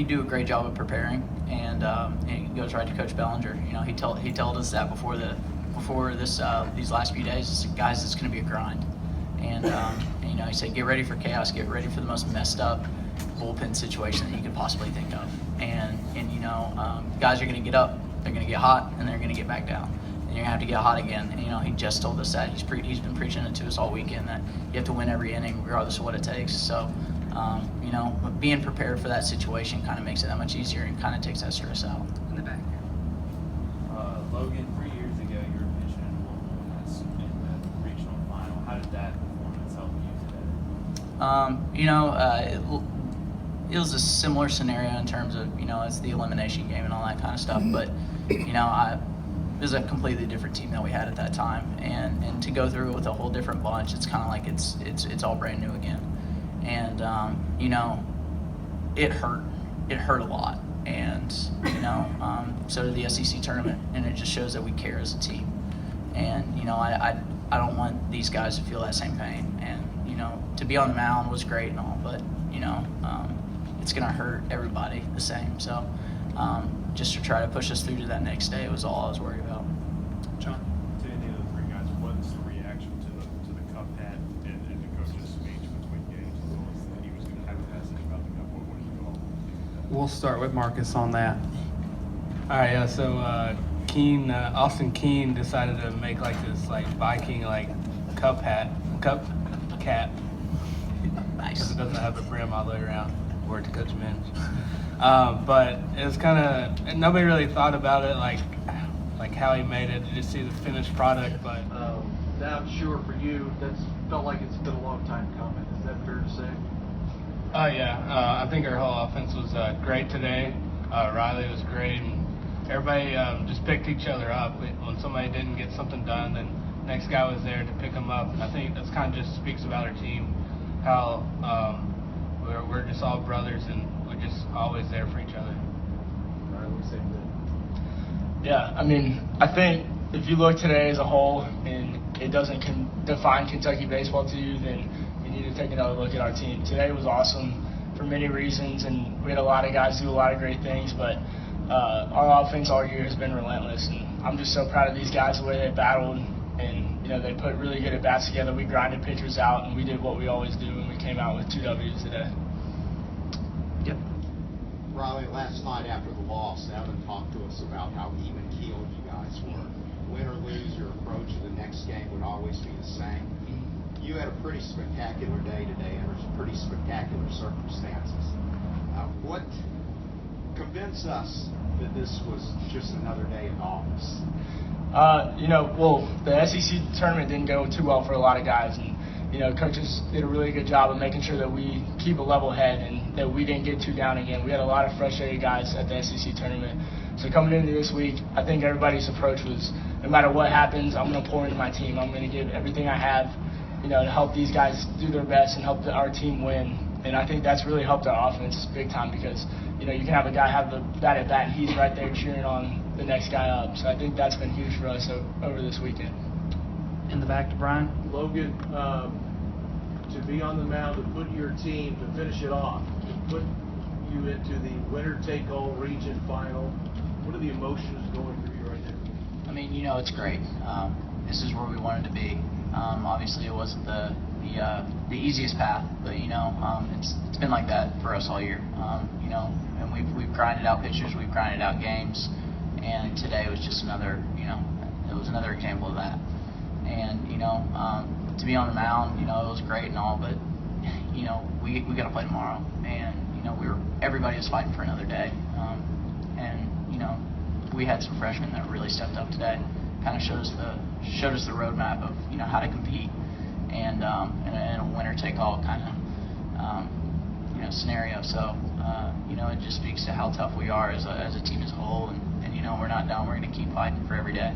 we do a great job of preparing, and it goes right to Coach Bellinger. You know, he told us that before this these last few days, guys, it's going to be a grind, and you know, he said, get ready for chaos, get ready for the most messed up bullpen situation that you could possibly think of, and you know, guys are going to get up, they're going to get hot, and they're going to get back down. And you're going to have to get hot again. And, you know, he just told us that. He's been preaching it to us all weekend that you have to win every inning regardless of what it takes. So, you know, being prepared for that situation kind of makes it that much easier and kind of takes that stress out. In the back. Logan, 3 years ago, you were pitching in Louisville in the regional final. How did that performance help you today? You know, it was a similar scenario in terms of, you know, it's the elimination game and all that kind of stuff. But, you know, it was a completely different team that we had at that time, and to go through it with a whole different bunch, it's kind of like it's all brand new again, and you know, it hurt a lot, and you know, so did the SEC tournament, and it just shows that we care as a team, and you know, I don't want these guys to feel that same pain, and you know, to be on the mound was great and all, but you know, it's gonna hurt everybody the same, so. Just to try to push us through to that next day was all I was worried about. John? To any of the three guys, what's the reaction to the cup hat and the coach's speech between games as well as that he was going to have a message about the cup? What did you all think of that? We'll start with Marcus on that. All right, yeah. So Austin Keene decided to make like this like Viking like cup cap. Nice. Because it doesn't have the brim all the way around. Word to Coach Minch. But it was kind of, nobody really thought about it like how he made it. You just see the finished product, but now I'm sure for you, that's felt like it's been a long time coming. Is that fair to say? Yeah. I think our whole offense was great today. Riley was great, and everybody just picked each other up. When somebody didn't get something done, then next guy was there to pick them up. And I think that's kind of just speaks about our team, how we're just all brothers and we're just always there for each other. Yeah, I mean, I think if you look today as a whole and it doesn't define Kentucky baseball to you, then you need to take another look at our team. Today was awesome for many reasons, and we had a lot of guys do a lot of great things, but our offense all year has been relentless, and I'm just so proud of these guys, the way they battled, and you know, they put really good at-bats together. We grinded pitchers out, and we did what we always do, and we came out with 2 W's today. Yep. Riley, last night after the loss, Evan talked to us about how even-keeled you guys were. Win or lose, your approach to the next game would always be the same. You had a pretty spectacular day today under pretty spectacular circumstances. What convinced us that this was just another day in the office? You know, well, the SEC tournament didn't go too well for a lot of guys, and you know, coaches did a really good job of making sure that we keep a level head and that we didn't get too down again. We had a lot of frustrated guys at the SEC tournament. So coming into this week, I think everybody's approach was, no matter what happens, I'm going to pour into my team. I'm going to give everything I have, you know, to help these guys do their best and help our team win. And I think that's really helped our offense big time because, you know, you can have a guy have the bat at bat and he's right there cheering on the next guy up. So I think that's been huge for us over this weekend. in the back to Brian. Logan, to be on the mound, to put your team, to finish it off, to put you into the winner-take-all region final, what are the emotions going through you right now? I mean, you know, it's great. This is where we wanted to be. Obviously, it wasn't the easiest path, but you know, it's been like that for us all year. You know, and we've grinded out pitchers, we've grinded out games, and today was just another, you know, it was another example of that. And you know, to be on the mound, you know, it was great and all, but you know, we got to play tomorrow, and you know, everybody was fighting for another day, and you know, we had some freshmen that really stepped up today. Kind of showed us the roadmap of, you know, how to compete, and in a winner-take-all kind of you know, scenario. So you know, it just speaks to how tough we are as a team as a whole, and you know, we're not done. We're going to keep fighting for every day.